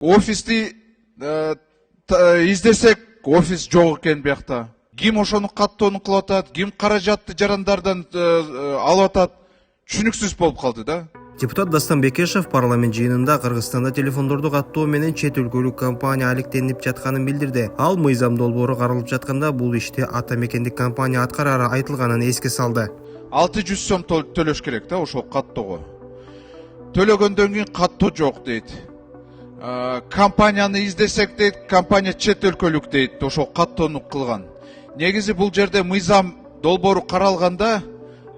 Офисти издесек, офис жок экен биякта. Ким ошону каттоону кылып атат, ким каражатты жарандардан алып атат, түшүнүксүз болуп калды да. Депутат Дастан Бекешев парламент жыйынында Кыргызстанда телефондорду каттоо менен чет өлкөлүк компания алектенип жатканын билдирди. Ал мыйзам долбоору каралып жатканда бул ишти ата мекендик компания аткарары айтылганын эске салды. 600 сом төлөш керек да ошол каттоого. Төлөгөндөн кийин каттоо жок дейт. Компанияны издесек дейт, компания чет өлкөлүк дейт, ошол каттоону кылган. Негизи бул жерде мыйзам долбоору каралганда,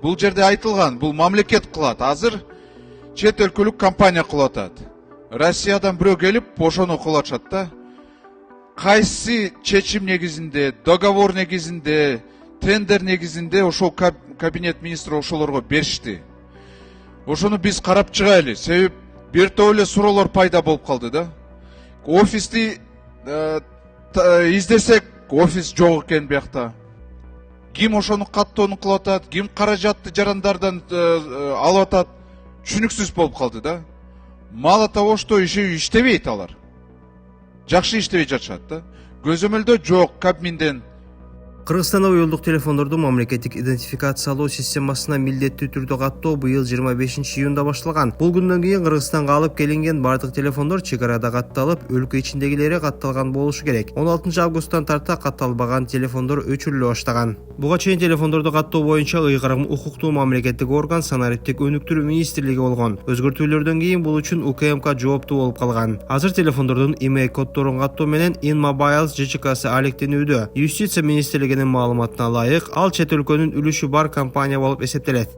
бул жерде айтылган, бул мамлекет кылат. Азыр чет өлкөлүк компания кылып атат. Россиядан бирөө келип ошону кылып атышат да. Кайсы чечим негизинде, договор негизинде, тендер негизинде ошол кабинет министри ошолорго беришти. Ошону биз карап чыгайлы. Себеп бир топ эле суроолор пайда болуп калды да. Офисти издесек, офис жок экен биякта. Ким ошону каттоону кылып атат, ким каражатты жарандардан алып атат, түшүнүксүз болуп калды да. Мало того, что иштебейт алар. Жакшы иштебей жатышат да. Көзөмөлдө жок Кабминден. Кыргызстанда уюлдук телефондорду мамлекеттик идентификациялоо системасына милдеттүү түрдө каттоо быйыл 25-июнда башталган. Бул күндөн кийин Кыргызстанга алып келинген бардык телефондор чек арада катталып, өлкө ичиндегилери катталган болушу керек. 16 августтан тарта катталбаган телефондор өчүрүлө баштаган. Буга чейин телефондорду каттоо боюнча ыйгарым укуктуу мамлекеттик орган санариптик өнүктүрүү министрлиги болгон. Өзгөртүүлөрдөн кийин бул үчүн УКМК жооптуу болуп калган. Азыр телефондордун IMEI коддорун каттоо менен InMobile ЖЧКсы алектенүүдө. Юстиция министрлиги маалыматына ылайык, ал чет өлкөнүн үлүшү бар компания болуп эсептелет.